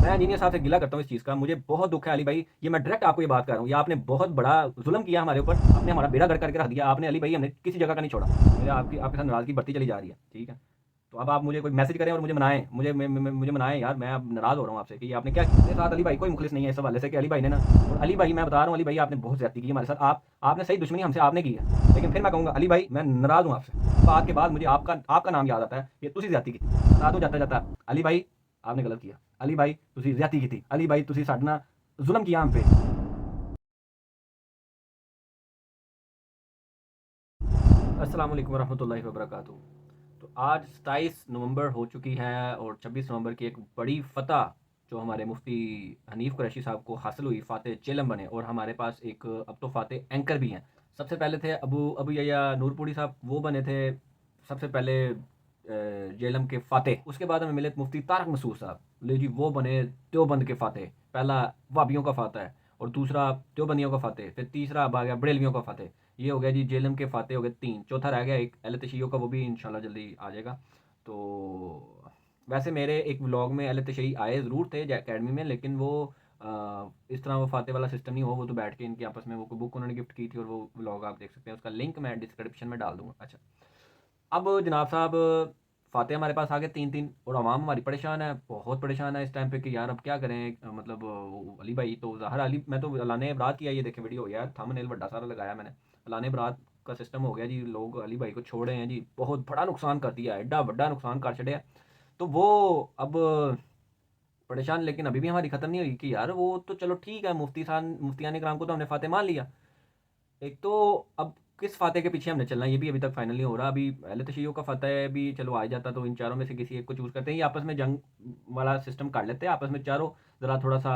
मैं इंजीनियर साहब से गिला करता हूँ इस चीज़ का, मुझे बहुत दुःख है अली भाई, ये मैं डायरेक्ट आपको ये बात कर रहा हूँ, ये आपने बहुत बड़ा ज़ुल्म किया हमारे ऊपर, आपने हमारा बेड़ा गर्क करके रख दिया, आपने अली भाई हमने किसी जगह का नहीं छोड़ा। मेरे आपके साथ नाराज़गी बढ़ती चली जा रही है, ठीक है? तो अब आप मुझे कोई मैसेज करें और मुझे मनाएँ, मुझे मनाएँ यार, मैं अब नाराज़ हो रहा हूँ आपसे कि ये आपने क्या किया? मेरे साथ अली भाई कोई मुखलिस नहीं है इस हवाले से कि अली भाई ने ना, और अली भाई मैं बता रहा हूँ, अली भाई आपने बहुत ज़्यादती की हमारे साथ, आपने सही दुश्मनी हमसे आपने की है। लेकिन फिर मैं कहूँगा अली भाई मैं नाराज़ हूँ आपसे। बात के बाद मुझे आपका नाम याद आता है, ये तुसी ज़्यादती की थी। बता दूँ जाता-जाता, अली भाई आपने गलत किया। अली भाई तुसी ज़्यादती की थी। अली भाई तुसी साडे नाल ज़ुल्म किया हम पे। अस्सलाम वालेकुम वरहमतुल्लाहि वबरकातुहू। तो आज 27 नवंबर हो चुकी है और 26 नवंबर की एक बड़ी फ़तह जो हमारे मुफ्ती हनीफ़ कुरैशी साहब को हासिल हुई, फ़ाते जेलम बने और हमारे पास एक अब तो फ़ाते एंकर भी हैं। सबसे पहले थे अबू अबू यहया नूरपुरी साहब, वो बने थे सबसे पहले जेलम के फ़ाते। उसके बाद हमें मिले मुफ्ती तारक मसूद साहब, ले जी वो बने देवबंद के फ़ाते। पहला वाबियों का फ़ाता है और दूसरा देवबंदियों का फ़ाते, फिर तीसरा अब आ गया बरेलवियों का फ़ाते। ये हो गया जी जेलम के फ़ाते हो गए 3, चौथा रह गया एक अहले तशय्युह का, वो भी इंशाल्लाह जल्दी आ जाएगा। तो वैसे मेरे एक व्लॉग में अहले तशय्युह आए ज़रूर थे अकेडमी में, लेकिन वो इस तरह वो फ़ाते वाला सिस्टम नहीं हो, वो तो बैठ के इनके आपस में वो बुक उन्होंने गिफ्ट की थी और वो व्लॉग आप देख सकते हैं, उसका लिंक मैं डिस्क्रिप्शन में डाल दूँगा। अच्छा, अब जनाब साहब फ़ाते हमारे पास आ गए 3-3 और अवाम हमारी परेशान है, बहुत परेशान है इस टाइम पे कि यार अब क्या करें? मतलब वो अली भाई तो ज़ाहिर अली, मैं तो ऐलान बरात किया, ये देखें वीडियो यार, थंबनेल बड़ा सारा लगाया मैंने। ऐलान बरात का सिस्टम हो गया जी, लोग अली भाई को छोड़ रहे हैं जी, बहुत बड़ा नुकसान कर दिया है, एड्डा बड़ा नुकसान कर छड़िया। तो वो अब परेशान, लेकिन अभी भी हमारी ख़त्म नहीं हुई कि यार वो तो चलो ठीक है, मुफ्तियान इकराम को तो हमने फ़ाते मान लिया। एक तो अब किस फ़ाते के पीछे हमने चलना है, ये भी अभी तक फाइनल नहीं हो रहा। अभी अहले तशय्युह का फ़ाता है, भी चलो आ जाता तो इन चारों में से किसी एक को चूज़ करते हैं, ये आपस में जंग वाला सिस्टम कर लेते हैं, आपस में चारों ज़रा थोड़ा-सा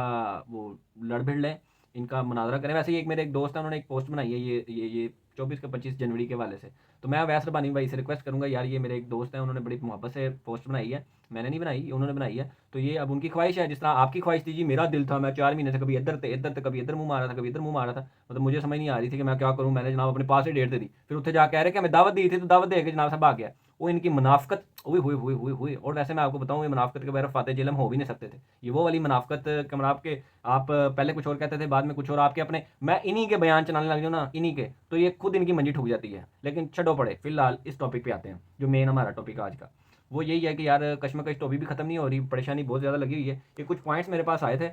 वो लड़ भिड़ लें, इनका मुनाज़रा करें। वैसे ही एक मेरे एक दोस्त है, उन्होंने एक पोस्ट बनाई है ये 24 के 25 जनवरी के हवाले से। तो मैं अवैस रब्बानी भाई से रिक्वेस्ट करूँगा यार, ये मेरे एक दोस्त हैं, उन्होंने बड़ी मोहब्बत से पोस्ट बनाई है, मैंने नहीं बनाई, ये उन्होंने बनाई है। तो ये अब उनकी ख्वाहिश है, जिस तरह आपकी ख्वाहिश थी जी, मेरा दिल था, मैं 4 महीने से कभी इधर थे, कभी इधर मुँह मारा था, कभी इधर मुँह मारा था। मतलब मुझे समझ नहीं आ रही थी कि मैं क्या करूँ? मैंने जनाब अपने पास ही डेट दे दी। फिर उत्थे जाके कह रहे कि हमें दावत दी थी, तो दावत दे के जनाब साहब आ गया। वो इनकी मुनाफ़िकत ओए होए होए होए होए! और वैसे मैं आपको बताऊँ, ये मुनाफ़िकत के बगैर फ़ाते जेलम हो भी नहीं सकते थे। ये वो वाली मुनाफ़िकत के मतलब के आप पहले कुछ और कहते थे, बाद में कुछ और आपके अपने मैं इन्हीं के बयान चलाने लग जाऊँ ना, इन्हीं के, तो ये खुद इनकी मंजी ठुक जाती है। लेकिन छड्डो पड़े, फिलहाल इस टॉपिक पे आते हैं, जो मेन हमारा टॉपिक है आज का। वो यही है कि यार कशमकश तो अभी भी ख़त्म नहीं हो रही, परेशानी बहुत ज़्यादा लगी हुई है। ये कुछ पॉइंट्स मेरे पास आए थे,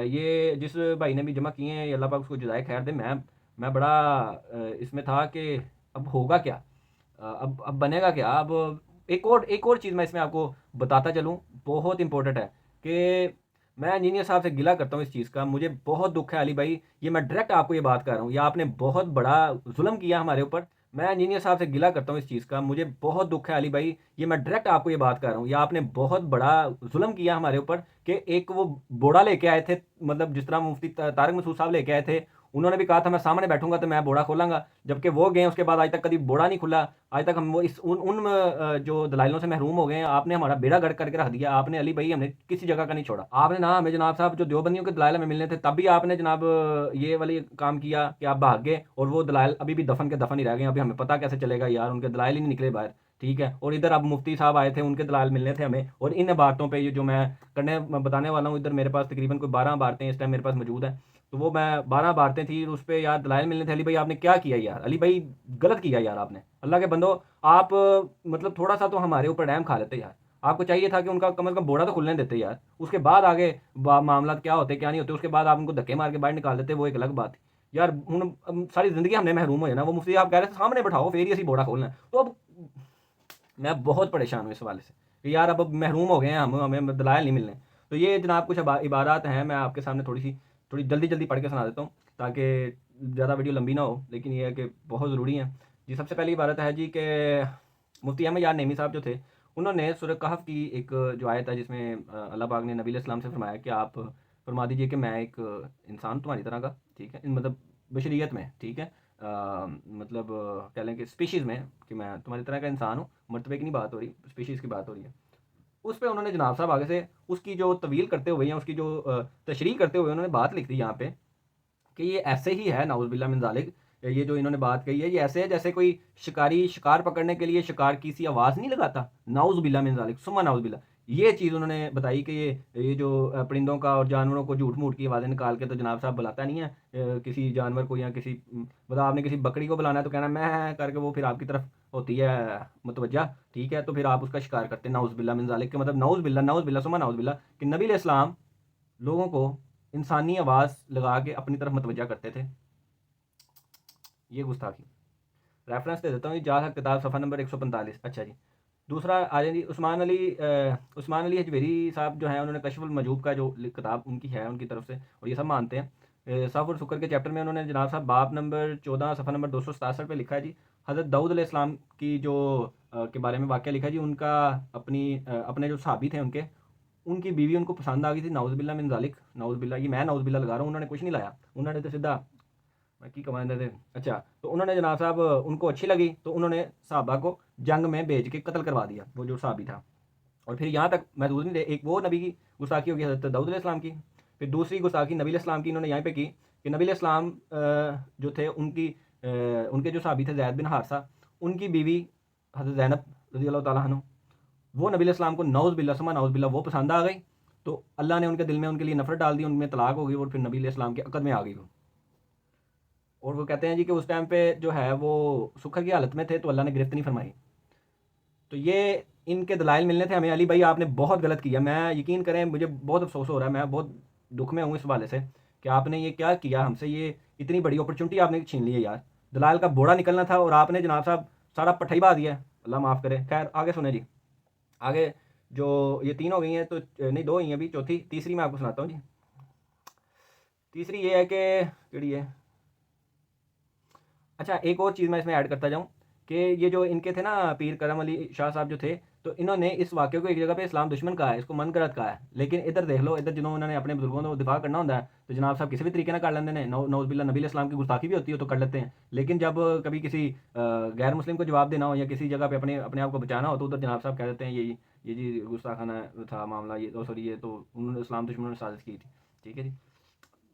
ये जिस भाई ने भी जमा किए हैं, अल्लाह पाक उसको जज़ाए खैर दे। मैं बड़ा इसमें था कि अब होगा क्या? अब बनेगा क्या? अब एक और चीज़ मैं इसमें आपको बताता चलूँ, बहुत इम्पोर्टेंट है कि मैं इंजीनियर साहब से गिला करता हूँ इस चीज़ का, मुझे बहुत दुःख है अली भाई, ये मैं डायरेक्ट आपको ये बात कर रहा हूँ, ये आपने बहुत बड़ा ज़ुल्म किया हमारे ऊपर। मैं इंजीनियर साहब से गिला करता हूँ इस चीज़ का, मुझे बहुत दुःख है अली भाई, ये मैं डायरेक्ट आपको ये बात कर रहा हूँ, ये आपने बहुत बड़ा ज़ुल्म किया हमारे ऊपर कि एक वो बोड़ा लेके आए थे, मतलब जिस तरह मुफ्ती तारिक मसूद साहब लेके आए थे, उन्होंने भी कहा था मैं सामने बैठूँगा तो मैं बोड़ा खोलूँगा, जबकि वो गए उसके बाद आज तक कभी बोड़ा नहीं खुला। आज तक हम वो इस उन जो दलाइलों से महरूम हो गए हैं, आपने हमारा बेड़ा गर्क करके रख दिया, आपने अली भाई हमने किसी जगह का नहीं छोड़ा। आपने ना हमें जनाब साहब जो देवबंदियों के दलाइल हमें मिलने थे, तब भी आपने जनाब ये वाली काम किया कि आप भाग गए और वो दलाइल अभी भी दफन के दफन ही रह गए हैं। अभी हमें पता कैसे चलेगा यार, उनके दलाइल ही नहीं निकले बाहर, ठीक है? और इधर अब मुफ्ती साहब आए थे, उनके दलाइल मिलने थे हमें, और इन बातों पे ये जो मैं बताने वाला हूँ, इधर मेरे पास तकरीबन कोई 12 बातें इस टाइम मेरे पास मौजूद हैं। तो वो मैं 12 बातें थी उस पे यार, दलाइल मिलने थे। अली भाई आपने क्या किया यार? अली भाई गलत किया यार आपने। अल्लाह के बंदो, आप मतलब थोड़ा-सा तो हमारे ऊपर रहम खा लेते यार। आपको चाहिए था कि उनका कम से कम बोड़ा तो खुलने देते यार। उसके बाद आगे मामला क्या होते क्या नहीं होते, उसके बाद आप उनको धक्के मार के बाहर निकाल देते, वो एक अलग बात थी। यार हुण सारी ज़िंदगी हमने महरूम हो जाना, वो मुफ्ती साहब कह रहे थे सामने बैठाओ फिर ही असीं बोड़ा खोलना है। तो अब मैं बहुत परेशान हूँ इस हवाले से कि यार अब महरूम हो गए हैं हम, हमें दलाइल नहीं मिलने। तो ये जनाब कुछ इबारात हैं, मैं आपके सामने थोड़ी जल्दी जल्दी पढ़ के सुना देता हूँ, ताकि ज़्यादा वीडियो लंबी ना हो, लेकिन ये है कि बहुत ज़रूरी है जी। सबसे पहली इबारत है जी कि मुफ्ती अहमद यार नईमी साहब जो थे, उन्होंने सूरह कहफ की एक जो आयत है, जिसमें अल्लाह पाक ने नबी अलैहिस्सलाम से फरमाया कि आप फरमा दीजिए कि मैं एक इंसान तुम्हारी तरह का, ठीक है, मतलब बशरियत में, ठीक है, मतलब कह लें कि स्पीशीज़ में, कि मैं तुम्हारी तरह का इंसान हूँ, मर्तबे की नहीं बात हो रही, स्पीशीज़ की बात हो रही है। उस पे उन्होंने जनाब साहब आगे से उसकी जो तवील करते हुए या उसकी जो तशरीह करते हुए उन्होंने बात लिख दी यहाँ पे कि ये ऐसे ही है, नाउज़ुबिल्लाह मिन ज़ालिक। ये जो इन्होंने बात कही है, ये ऐसे है जैसे कोई शिकारी शिकार पकड़ने के लिए शिकार की सी आवाज़ नहीं लगाता, नाउज़ुबिल्लाह मिन ज़ालिक, सुम्मा नाउज़ुबिल्लाह। ये चीज़ उन्होंने बताई कि ये जो परिंदों का और जानवरों को झूठ मूठ की आवाज़ें निकाल के तो जनाब साहब बुलाता नहीं है किसी जानवर को या किसी मतलब आपने किसी बकरी को बुलाना है तो कहना मैं करके वो फिर आपकी तरफ होती है मुतवज्जा, ठीक है, तो फिर आप उसका शिकार करते हैं नाउज़ बिल्ला मिन ज़ालिक, के मतलब नाउज़ बिल्ला सुमा नाउज़ बिल्ला कि नबी अलैहिस्सलाम लोगों को इंसानी आवाज़ लगा के अपनी तरफ मुतवज्जा करते थे। ये गुस्ताखी। रेफरेंस दे देता हूँ, जा हक किताब सफ़ा नंबर 145। अच्छा जी, दूसरा आ जाए जी उस्मान अली हजवेरी साहब जो हैं उन्होंने कशफुल मजूब का जो किताब उनकी है उनकी तरफ से, और ये सब मानते हैं। सफ़ और शुक्र के चैप्टर में उन्होंने जनाब साहब बाब नंबर 14 सफ़ा नंबर 267 पे लिखा है जी, हज़रत दाऊद अलैहिस्सलाम की जो के बारे में वाक़या लिखा है जी, उनका अपने जो सहाबी थे उनकी बीवी उनको पसंद आ गई थी, नाउज़ बिल्ला मिन ज़ालिक, नाउज़ बिल्ला, ये मैं नाउज़ बिल्ला लगा रहा हूँ, उन्होंने कुछ नहीं लाया, उन्होंने तो सीधा मैं की कमांडर थे। अच्छा, तो उन्होंने जनाब साहब उनको अच्छी लगी तो उन्होंने सहाबा को जंग में भेज के कत्ल करवा दिया, वो जो सहाबी था। और फिर यहाँ तक महदूद नहीं रहे, एक वो नबी की गुस्ताखी होगी हज़रत दाऊद अलैहिस्सलाम की, फिर दूसरी गुस्ताखी नबी अलैहिस्सलाम की इन्होंने यहाँ पे की कि नबी अलैहिस्सलाम जो थे उनके जो सहाबी थे ज़ैद बिन हारसा, उनकी बीवी हज़रत ज़ैनब रज़ी अल्लाह ताला अन्हा, वो नबी अलैहिस्सलाम को नौज़ बिल्ला सुमा नौज़ बिल्ला वो पसंद आ गई, तो अल्लाह ने उनके दिल में उनके लिए नफरत डाल दी, उनमें तलाक हो गई और फिर नबी अलैहिस्सलाम के अक़द में आ गई वो। और वो कहते हैं जी कि उस टाइम पे जो है वो सुखर की हालत में थे तो अल्लाह ने गिरफ्त नहीं फरमाई। तो ये इनके दलाइल मिलने थे हमें, अली भाई आपने बहुत गलत किया, मैं यकीन करें मुझे बहुत अफसोस हो रहा है, मैं बहुत दुख में हूँ इस वाले से कि आपने ये क्या किया हमसे, ये इतनी बड़ी अपॉर्चुनिटी आपने छीन ली है यार, दलाल का बोड़ा निकलना था और आपने जनाब साहब सारा पठई बहा दिया है, अल्लाह माफ़ करे। खैर आगे सुने जी, आगे जो ये तीन हो गई हैं तो नहीं दो ही हैं अभी, चौथी तीसरी मैं आपको सुनाता हूँ जी। तीसरी ये है कि केड़ी है, अच्छा एक और चीज़ मैं इसमें ऐड करता जाऊँ कि ये जो इनके थे ना पीर करम अली शाह साहब जो थे, तो इन्होंने इस वाक़े को एक जगह पे इस्लाम दुश्मन कहा है, इसको मनगढ़ंत कहा है, लेकिन इधर देख लो, इधर जिन्होंने उन्होंने अपने बुजुर्गों को दिफा करना होता है तो जनाब साहब किसी भी तरीके ना कर लेते हैं, नौज़ बिल्ला नबी इस्लाम की गुस्ताखी भी होती है तो कर लेते हैं, लेकिन जब कभी किसी गैर मुस्लिम को जवाब देना हो या किसी जगह पे अपने अपने आप को बचाना हो तो उधर जनाब साहब कह देते हैं ये जी गुस्ताखाना था मामला, ये तो सॉरी ये तो उन्होंने इस्लाम दुश्मनों ने साजिश की थी, ठीक है जी,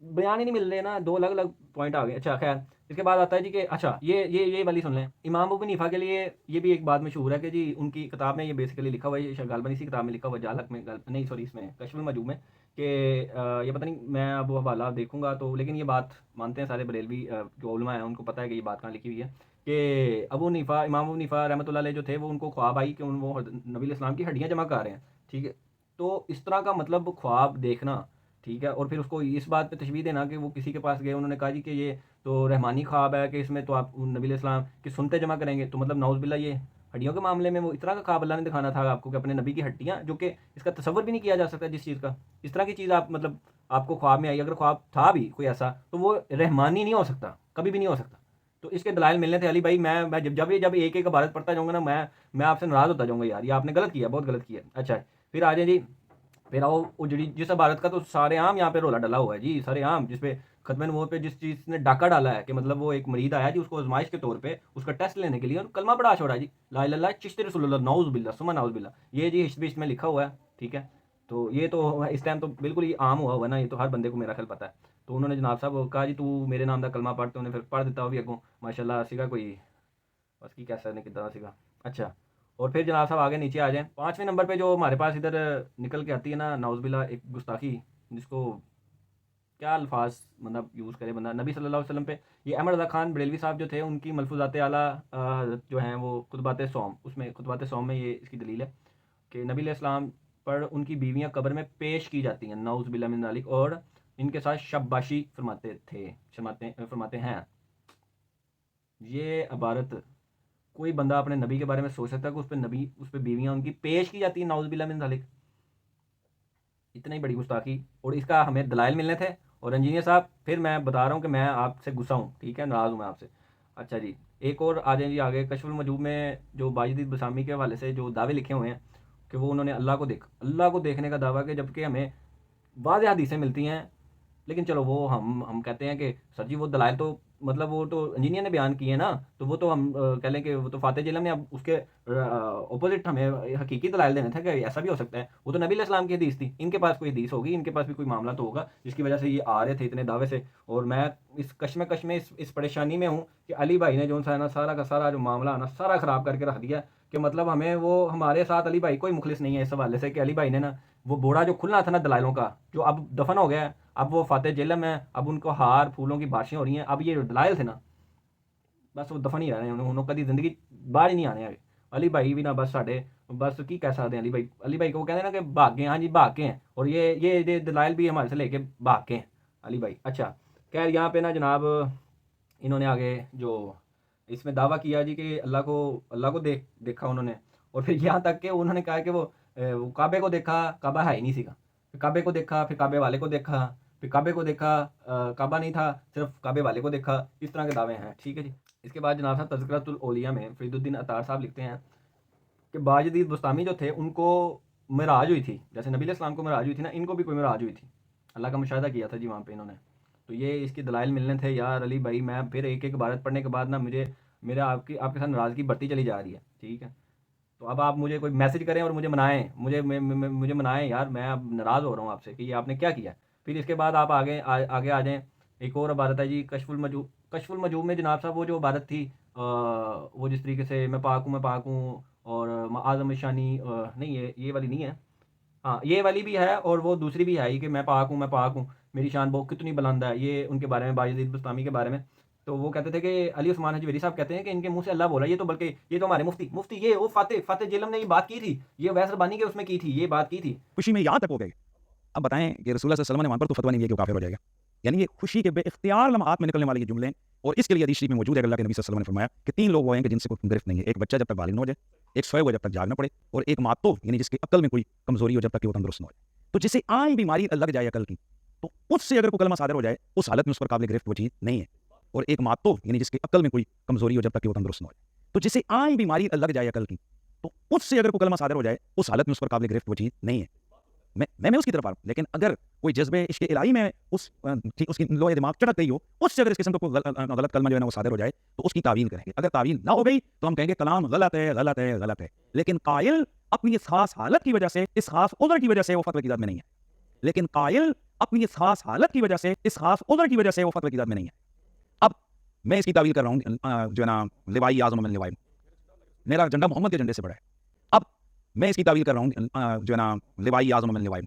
बयान ही नहीं मिल रहे ना, दो अलग अलग पॉइंट आ गए। अच्छा खैर, इसके बाद आता है जी कि अच्छा ये वाली सुन लें, इमाम अबू हनीफा के लिए ये भी एक बात मशहूर है कि जी उनकी किताब में ये बेसिकली लिखा हुआ है, ये गालबन इसी किताब में लिखा हुआ है, जालक में नहीं सॉरी इसमें कश्फुल मजूब में, कि ये पता नहीं मैं अब वो हवाला देखूंगा तो, लेकिन ये बात मानते हैं सारे बरेलवी जो उलमा हैं उनको पता है कि ये बात कहाँ लिखी हुई है कि अबू हनीफा इमाम अबू हनीफा रहमतुल्लाह अलैह जो थे वो उनको ख्वाब आई कि वो नबी इस्लाम की हड्डियाँ जमा कर रहे हैं, ठीक है, तो इस तरह का मतलब ख्वाब देखना, ठीक है, और फिर उसको इस बात पे तशबीह देना कि वो किसी के पास गए, उन्होंने कहा जी कि ये तो रहमानी ख्वाब है कि इसमें तो आप नबी इस्लाम की सुनते जमा करेंगे, तो मतलब नाउज़ बिल्ला ये हड्डियों के मामले में वो इस तरह का ख्वाब अल्लाह ने दिखाना था आपको कि अपने नबी की हड्डियाँ, जो कि इसका तसव्वुर भी नहीं किया जा सकता जिस चीज़ का, इस तरह की चीज़ आप मतलब आपको ख्वाब में आई, अगर ख्वाब था भी कोई ऐसा तो वो रहमानी नहीं हो सकता, कभी भी नहीं हो सकता। तो इसके दलाइल मिलने थे अली भाई, मैं जब एक एक भारत पढ़ता जाऊँगा ना, मैं आपसे नाराज़ होता जाऊँगा यार, ये आपने गलत किया, बहुत गलत किया। अच्छा फिर आ जाए जी, फिर आओ वो जिस भारत का तो सारे आम यहाँ पे रोला डला हुआ है जी, सारे आम जिस पे खत्म नबूवत पे जिस चीज़ ने डाका डाला है कि मतलब वो एक मरीद आया जी उसको आजमाइश के तौर पे उसका टेस्ट लेने के लिए और कलमा पढ़ा छोड़ा जी, ला इलाहा इल्लल्लाह चिश्ती रसूलुल्लाह नाउज़ बिल्ला सुमा नाउज़ बिल्ला, ये जी हिस्ट्री में लिखा हुआ है, ठीक है, तो ये तो इस टाइम तो बिल्कुल ही आम हुआ हुआ ना, ये तो हर बंदे को मेरा ख्याल पता है। तो उन्होंने जनाब साहब कहा जी तू मेरे नाम का कलमा पढ़, तो उन्हें फिर पढ़ देता भी अगों माशाल्लाह सीगा कोई बस की कह सकते कितना सीगा। अच्छा, और फिर जनाब साहब आगे नीचे आ जाएँ, 5वें नंबर पे जो हमारे पास इधर निकल के आती है ना नाउज़ुबिल्लाह एक गुस्ताखी, जिसको क्या अल्फाज मतलब यूज़ करे बंदा नबी सल्लल्लाहु अलैहि वसल्लम पे, ये अहमद रज़ा खान बरेलवी साहब जो थे उनकी मलफूज़ात आला जो हैं वो खुतबात सौम, उसमें खुतबात सौम में ये इसकी दलील है कि नबी अलैहिस्सलाम पर उनकी बीवियाँ कब्र में पेश की जाती हैं नाउज़ुबिल्लाह मिन ज़ालिक, और इनके साथ शबबाशी फरमाते हैं। ये इबारत कोई बंदा अपने नबी के बारे में सोच सकता है कि उस पे बीवियाँ उनकी पेश की जाती हैं नाउज़ुबिल्लाह मिन ज़ालिक, इतनी बड़ी गुस्ताखी, और इसका हमें दलाइल मिलने थे। और इंजीनियर साहब फिर मैं बता रहा हूँ कि मैं आपसे गुस्सा हूँ, ठीक है, नाराज़ हूँ मैं आपसे। अच्छा जी, एक और आ जाए जी आगे, कशफुल मजूब में जो बाजिद बसामी के हवाले से जो दावे लिखे हुए हैं कि वो उन्होंने अल्लाह को देखने का दावा किया, जबकि हमें वाज़ेह हदीसें मिलती हैं, लेकिन चलो वो हम कहते हैं कि सर जी वो दलाइल तो मतलब वो तो इंजीनियर ने बयान किए ना, तो वो तो हम कह लें कि वो तो फाते जिलम ने अब उसके ऑपोजिट हमें हकीकी दलाइल देने थे कि ऐसा भी हो सकता है, वो तो नबी अलैहिस्सलाम की हदीस थी, इनके पास कोई हदीस होगी, इनके पास भी कोई मामला तो होगा जिसकी वजह से ये आ रहे थे इतने दावे से। और मैं इस कश्मे इस परेशानी में हूँ कि अली भाई ने जो सा है ना सारा का सारा जो मामला है ना सारा ख़राब करके रख दिया। कि मतलब हमें वो हमारे साथ अली भाई कोई मुखलिस नहीं है इस हवाले से कि अली भाई ने ना वो बोरा जो खुलना था ना दलाइलों का, जो अब दफन हो गया है, अब वो फाते जेलम है, अब उनको हार फूलों की बारिशें हो रही हैं, अब ये जो दलाइल थे ना बस वो दफन ही रह रहे हैं, उन्होंने कभी जिंदगी बाहर ही नहीं आने आगे। अली भाई भी ना बस साढ़े बस की कह सकते हैं, अली भाई को वो कहते हैं ना कि भाग गए, हाँ जी भाग के हैं, और ये दलाइल भी हमारे से लेके भाग के हैं अली भाई। अच्छा, खैर यहाँ पे ना जनाब इन्होंने आगे जो इसमें दावा किया जी कि अल्लाह को देखा उन्होंने, और फिर यहाँ तक कि उन्होंने कहा कि वो काबे को देखा, काबा है ही नहीं सीखा, फिर काबे को देखा, फिर काबे वाले को देखा, फिर काबे को देखा, काबा नहीं था, सिर्फ काबे वाले को देखा। इस तरह के दावे हैं, ठीक है जी। इसके बाद जनाब साहब तज़किरतुल औलिया में फरीदुद्दीन अतार साहब लिखते हैं कि बायजीद बुस्तामी जो थे उनको मिराज हुई थी, जैसे नबी इस्लाम को मिराज हुई थी ना, इनको भी कोई मिराज हुई थी, अल्लाह का मुशाहिदा किया था जी वहाँ पे इन्होंने। तो ये इसकी दलाइल मिलने थे यार अली भाई। मैं फिर एक एक इबारत पढ़ने के बाद ना मुझे मेरे आपके साथ नाराज़गी बढ़ती चली जा रही है, ठीक है। तो अब आप मुझे कोई मैसेज करें और मुझे मनाएं, मुझे मनाएं यार, मैं अब नाराज़ हो रहा हूँ आपसे कि ये आपने क्या किया। फिर इसके बाद आप आगे आ जाएँ। एक और इबारत है जी कशफुल मजूब में जनाब साहब वो जो इबारत थी, वो जिस तरीके से मैं पाक हूँ और आज़म शानी, नहीं ये वाली नहीं है, हाँ ये वाली भी है और वो दूसरी भी है ही कि मैं पाक हूँ, मेरी शान बहुत कितनी बुलंद है, ये उनके बारे में बायजीद बुस्तामी के बारे में। तो वो कहते थे कि अली उस्मान हजवेरी साहब कहते हैं कि इनके मुंह से अल्लाह बोला, ये तो बल्कि ये तो हमारे मुफ्ती ये वो फाते जेलम ने ये बात की थी, ये वैस रबानी के उसमें की थी, ये बात की थी। खुशी में यहाँ तक हो गए। अब बताएं कि रसूलुल्लाह सल्लल्लाहु अलैहि वसल्लम ने वहाँ पर तो फतवा नहीं दिया कि वो काफिर हो जाएगा। यानी ये खुशी के बेइख्तियार लम्हात में निकलने वाले ये जुमले हैं, और इसके लिए हदीस शरीफ में मौजूद है अल्लाह के नबी सल्लल्लाहु अलैहि वसल्लम ने फरमाया कि 3 लोग वो हैं कि जिनसे कोई गिरफ्त नहीं है। एक बच्चा जब तक बालिग न हो जाए, एक सोए हुआ जब तक जाग न पड़े, और एक मातूफ यानी जिसकी अक्ल में कोई कमजोरी हो जब तक कि वो तंदुरुस्त न हो जाए। तो जिसे आम बीमारी लग जाए अकल की, तो उससे अगर कोई कलमा सादर हो जाए उस हालत में उस पर काबिल गिरफ्त वो चीज़ नहीं है। और एक मातूफ यानी जिसकी अक्ल में कोई कमजोरी हो जब तक कि वो तंदुरुस्त न हो जाए। तो जिसे आम बीमारी लग जाए अकल की, तो उससे अगर कोई कलमा सादर हो जाए उस हालत में उस पर काबिल गिरफ्त वो चीज़ नहीं है। मैं उसकी तरफ आ रहा हूँ, लेकिन अगर कोई जज्बे इश्क़ इलाही में उसकी लोहे दिमाग चढ़क गई हो, उससे अगर इस किस्म का कोई गलत कलमा जो है ना वो सादर हो जाए, तो उसकी तावील करेंगे। अगर तावील ना हो गई तो हम कहेंगे कलाम गलत है, गलत है, गलत है। लेकिन कायल अपनी इस खास हालत की वजह से, इस खास उज़र की वजह से वो फतवे की ज़द में नहीं है। लेकिन कायल अपनी इस खास हालत की वजह से, इस खास उज़र की वजह से वो फतवे की ज़द में नहीं है। अब मैं इसकी तावील कर रहा हूँ जो है ना, लिवाई आज़म मिन लिवाई, मेरा झंडा मोहम्मद के झंडे से बड़ा है। अब मैं इसकी तावील कर रहा हूँ जो है ना, लिवाई आज़म मिन लिवाई,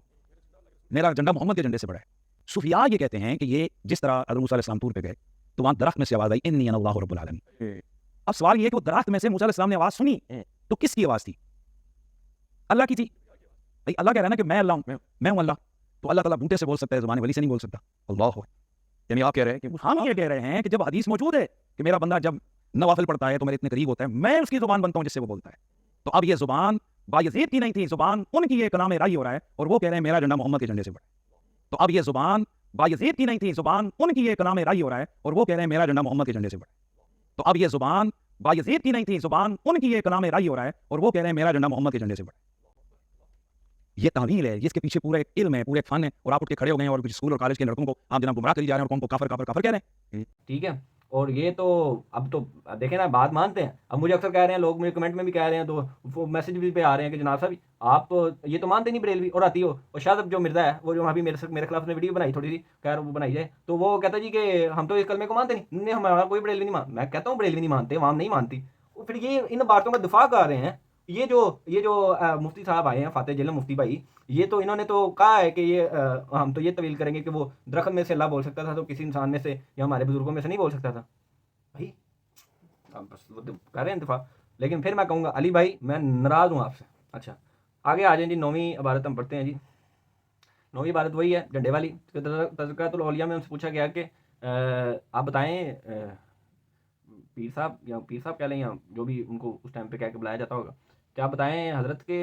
मेरा झंडा मोहम्मद के झंडे से बड़ा है। सूफिया ये कहते हैं कि ये जिस तरह हज़रत मूसा अलैहिस्सलाम तूर पे गए तो वहाँ दरख्त में से आवाज़ आई इन्नी अना अल्लाहु रब्बुल आलमीन। अब सवाल ये है कि वो दरख्त में से मूसा अलैहिस्सलाम ने आवाज़ सुनी तो किसकी आवाज़ थी? अल्लाह की थी। भाई अल्लाह कह रहा है ना कि मैं अल्लाह हूँ, मैं हूँ अल्लाह। तो अल्लाह ताला बूटे से बोल सकता है, ज़ुबान वली से नहीं बोल सकता। अल्लाह हो, यानी आप कह रहे हैं कि हम ये कह रहे हैं कि जब हदीस मौजूद है कि मेरा बंदा जब नवाफिल पढ़ता है तो मेरे इतने करीब होता है, मैं उसकी ज़ुबान बनता हूँ जिससे वो बोलता है। तो अब ये ज़ुबान बायज़ीद की नहीं थी, ज़ुबान उनकी ये कलाम राही हो रहा है, और वो कह रहे हैं मेरा झंडा मोहम्मद के झंडे से बड़ा है। तो अब ये ज़ुबान बायज़ीद की नहीं थी, ज़ुबान उनकी ये कलाम राही हो रहा है, और वो कह रहे हैं मेरा झंडा मोहम्मद के झंडे से बड़ा है। तो अब ये ज़ुबान बायज़ीद की नहीं थी, ज़ुबान उनकी ये कलाम राही हो रहा है, और वो कह रहे हैं मेरा झंडा मोहम्मद के झंडे से बड़ा है। ये तावील है, जिसके पीछे पूरा एक इल्म है, पूरा एक फन है, और आप उठ के खड़े हो गए हैं और कुछ स्कूल और कॉलेज के लड़कों को आप जनाब गुमराह करी जा रहे हैं और कौन को काफिर काफिर काफिर कह रहे हैं। ठीक है, और ये तो अब तो देखें ना, बात मानते हैं। अब मुझे अक्सर कह रहे हैं लोग, मुझे कमेंट में भी कह रहे हैं, तो वो मैसेज भी पे आ रहे हैं कि जनाब साहब आप तो ये तो मानते नहीं बरेलवी, और आती हो। और शायद जो मिर्जा है वो जो अभी मेरे खिलाफ ने वीडियो बनाई थोड़ी सी, खैर वो बनाई जाए, तो वो कहता जी कि हम तो इस कलमे को मानते नहीं, हमारा कोई बरेलवी नहीं मान। मैं कहता हूँ बरेलवी नहीं मानते, वाम नहीं मानती। फिर ये इन बातों का दिफा कर रहे हैं। ये जो मुफ्ती साहब आए हैं, फाते जेलम मुफ्ती भाई, ये तो इन्होंने तो कहा है कि ये हम तो ये तवील करेंगे कि वो दरख्त में से अल्लाह बोल सकता था, तो किसी इंसान में से या हमारे बुजुर्गों में से नहीं बोल सकता था। भाई अब बस वो तो कर रहे हैं दिफा, लेकिन फिर मैं कहूँगा अली भाई मैं नाराज़ हूँ आपसे। अच्छा, आगे आ जाए जी, 9वीं इबारत हम पढ़ते हैं जी। 9वीं इबारत वही है झंडे वाली। तज़किरतुल औलिया में उनसे पूछा गया कि आप बताएं पीर साहब कह लें या जो भी उनको उस टाइम पे कह के बुलाया जाता होगा, क्या आप बताएं हज़रत के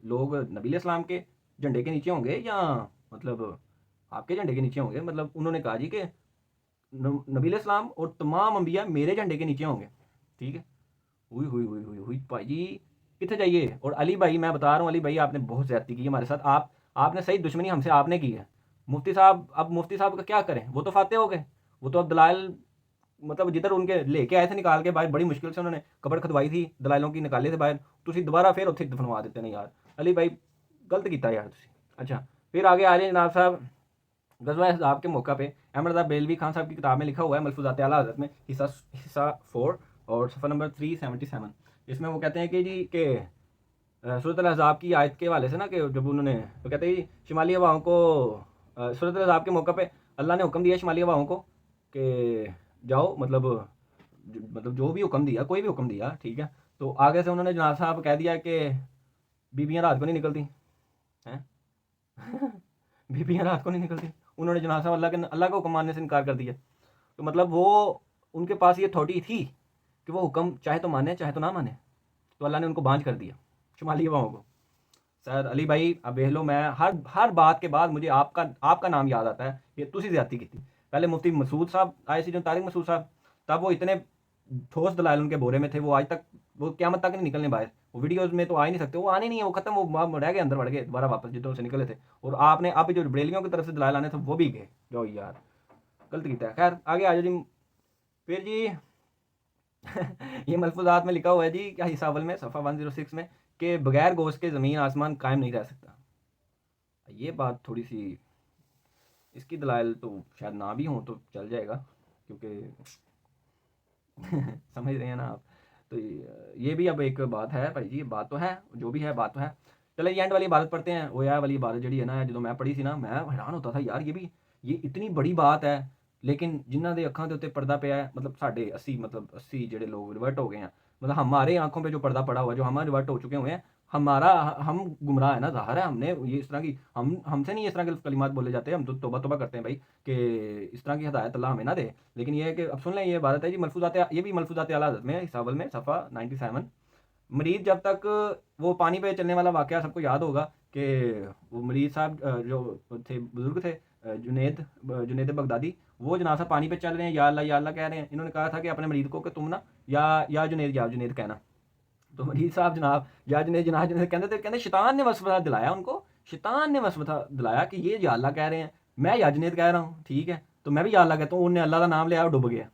लोग नबी इस्लाम के झंडे के नीचे होंगे या मतलब आपके झंडे के नीचे होंगे? मतलब उन्होंने कहा जी कि नबी इस्लाम और तमाम अंबिया मेरे झंडे के नीचे होंगे, ठीक है। हुई हुई हुई हुई हुई भाई जी, कितने चाहिए। और अली भाई मैं बता रहा हूँ, अली भाई आपने बहुत ज़्यादती की है हमारे साथ। आपने सही दुश्मनी हमसे आपने की है। मुफ्ती साहब, अब मुफ्ती साहब का क्या करें, वो तो फाते हो गए, वो तो अब दलाइल मतलब जिधर उनके लेके आए थे निकाल के भाई, बड़ी मुश्किल से उन्होंने कब्र खुदवाई थी, दलाइलों की निकाले थे बाहर, तुसी दोबारा फिर उत्थे दफनवा देते हैं यार। अली भाई गलत किया यार तुसी। अच्छा, फिर आगे आ रहे हैं जनाब साहब गज़वा अहज़ाब के मौका पे। अहमद रज़ा बेलवी खान साहब की किताब में लिखा हुआ है मलफूज़ात आला हज़रत में, हिस्सा 4 और सफ़ा नंबर 377। इसमें वो कहते हैं कि जी कि सूरत अल-अहज़ाब की आयत के हवाले से ना, कि जब उन्होंने तो कहते हैं जी शिमाली हवाओं को सूरत अल-अहज़ाब के मौके पे अल्लाह ने हुक्म दिया शिमाली हवाओं को कि जाओ, मतलब जो भी हुक्म दिया, कोई भी हुक्म दिया, ठीक है। तो आगे से उन्होंने जनाब साहब कह दिया कि बीबियाँ रात को नहीं निकलती हैं। बीबियाँ रात को नहीं निकलती। उन्होंने जनाब साहब अल्लाह का हुक्म मानने से इनकार कर दिया। तो मतलब वो उनके पास ये अथॉरिटी थी कि वो हुक्म चाहे तो माने चाहे तो ना माने। तो अल्लाह ने उनको बांझ कर दिया शुमाली हवाओं को। सर अली भाई अब देख लो, मैं हर हर बात के बाद मुझे आपका नाम याद आता है। ये तुसी ज्यादती की थी। पहले मुफ्ती मसूद साहब आए थे, जो तारिक मसूद साहब, तब वो इतने ठोस दलाइल उनके बोरे में थे, वो आज तक, वो क़यामत तक नहीं निकलने बाहर। वो वीडियोज़ में तो आ ही नहीं सकते, वो आने नहीं है, वो खत्म, वो रह गए अंदर, बढ़ गए दोबारा वापस जितने से निकले थे। और आपने आप जो बरेलियों की तरफ से दलाइल आने थे वो भी गए, जो यार गलत किया है। खैर आगे आ जाओ जी। फिर जी ये मलफूजात में लिखा हुआ है जी, क्या हिस्सा अव्वल में सफ़ा 106 में, कि बगैर गोश्त के ज़मीन आसमान कायम नहीं रह सकता। ये बात थोड़ी सी, इसकी दलाइल तो शायद ना भी हों तो चल जाएगा, क्योंकि समझ रहे हैं ना आप। तो ये भी अब एक बात है भाई जी, बात तो है, जो भी है बात तो है। चलो ये एंड वाली इबारत पढ़ते हैं। वो यह वाली इबारत जी है ना, जो मैं पढ़ी थी ना, मैं हैरान होता था यार, ये इतनी बड़ी बात है, लेकिन जिन्हों के अखां के उत्ते पर्दा पिया है, मतलब साढ़े 80 ਜਿਹੜੇ लोग रिवर्ट हो गए हैं, मतलब हमारे आंखों पे जो पर्दा पड़ा हुआ है, जो हम रिवर्ट हो चुके हुए हैं, हमारा हम गुमराह है ना, ज़ाहिर है। हमने ये इस तरह की, हमसे नहीं इस तरह के कलिमात बोले जाते हैं, हम तो तौबा तौबा करते हैं भाई कि इस तरह की हदायत अल्लाह हमें ना दे। लेकिन ये है कि अब सुन लें, ये इबारत है जी मलफूजात, ये भी मलफूजात आला हज़रत में हिसाबल में सफ़ा 97। मरीज़ जब तक, वो पानी पे चलने वाला वाक़या सबको याद होगा कि वो मरीज़ साहब जो थे, बुज़ुर्ग थे, जुनैद बगदादी, वो जनाब साहब पानी पे चल रहे हैं, या अल्लाह कह रहे हैं। इन्होंने कहा था कि अपने मरीज़ को कि तुम ना या जुनैद कहना। तो मरीज़ साहब जनाब या जुनैद कहते शैतान ने वसवसा दिलाया उनको, शैतान ने वसवसा दिलाया कि ये या अल्लाह कह रहे हैं, मैं या जुनैद कह रहा हूँ, ठीक है, तो मैं भी या अल्लाह कहता हूँ। उन्होंने अल्लाह का नाम लिया और डूब गया।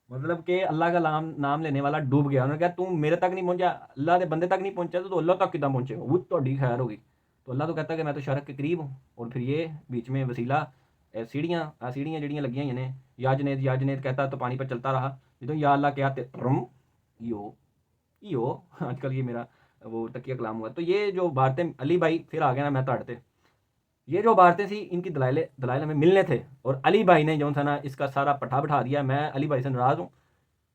मतलब कि अल्लाह का नाम लेने वाला डूब गया। उन्होंने कहा तू मेरे तक नहीं पहुंचा, अल्लाह के बंदे तक नहीं पहुंचा, तो अल्लाह तक कितना पहुंचेगा, वो तो खैर होगी। तो अल्लाह तो कहता है कि मैं तो शरक के करीब हूँ। और फिर ये बीच में वसीला, सीढ़ियाँ जड़ियाँ लगी हुई ने, या जुनैद कहता तो पानी पर चलता रहा, जो या अल्लाह क्या तुम यो यो आजकल ये मेरा वो तकिया कलाम हुआ। तो ये जो बातें अली भाई फिर आ गया ना, मैं ताड़ते, ये जो बातें थी इनकी दलाइल दलाइल हमें मिलने थे, और अली भाई ने जो था ना इसका सारा पठा बिठा दिया। मैं अली भाई से नाराज़ हूँ।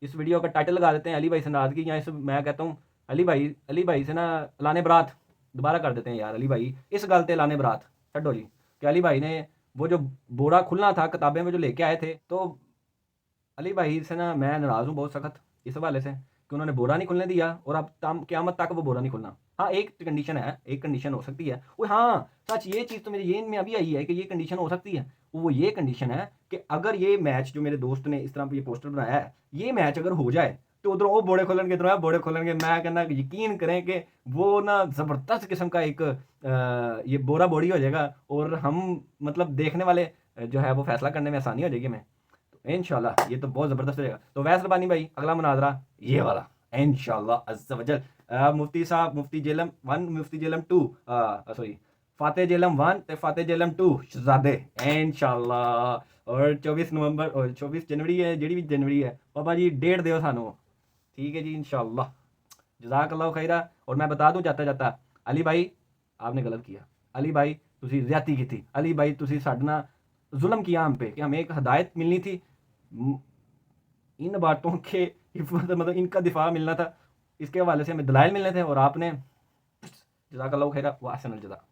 इस वीडियो का टाइटल लगा देते हैं अली भाई से नाराज़गी, या इस मैं कहता हूँ अली भाई से ना लाने बरात दोबारा कर देते हैं यार। अली भाई इस गल ते लाने बरात छो जी, कि अली भाई ने वो जो बोरा खुलना था किताबें में जो लेके आए थे, तो अली भाई से ना मैं नाराज़ हूँ बहुत सख्त इस हवाले से, कि उन्होंने बोरा नहीं खुलने दिया, और अब क़यामत तक वो बोरा नहीं खुलना। हाँ एक कंडीशन है, एक कंडीशन हो सकती है वो, हाँ सच, ये चीज़ तो मेरे ये में अभी आई है कि ये कंडीशन हो सकती है। वो ये कंडीशन है कि अगर ये मैच जो मेरे दोस्त ने इस तरह ये पोस्टर बनाया है, ये मैच अगर हो जाए, तो उधर वो बोड़े खोलन के, इधर बोड़े खोलेंगे। मैं कहना यकीन करें कि वो ना ज़बरदस्त किस्म का एक ये बोरा बोड़ी हो जाएगा, और हम मतलब देखने वाले जो है वो फैसला करने में आसानी हो जाएगी हमें। इंशाल्लाह ये तो बहुत ज़बरदस्त रहेगा। तो वैस रबानी भाई अगला मुनाजरा ये वाला इंशाल्लाह अज़्ज़ वजल। मुफ्ती साहब, मुफ्ती जेलम 1, मुफ्ती जेलम 2, सॉरी फाते जेलम 1 ते फाते जेलम 2 शहजादे इंशाल्लाह। और 24 नवंबर और 24 जनवरी है, जी भी जनवरी है, पापा जी डेट दो सानू, ठीक है जी इंशाल्लाह। जज़ाकल्लाह खैरा। और मैं बता दूं जाता जाता, अली भाई आपने गलत किया, अली भाई तुसी ज़्यादती की थी, अली भाई तुसी साडे नाल जुल्म किया हम पे, कि हमें एक हदायत मिलनी थी, इन बातों के मतलब इनका दिफा मिलना था, इसके हवाले से हमें दलाइल मिलने थे, और आपने जज़ाकल्लाहु खैरा व अहसनल जज़ा।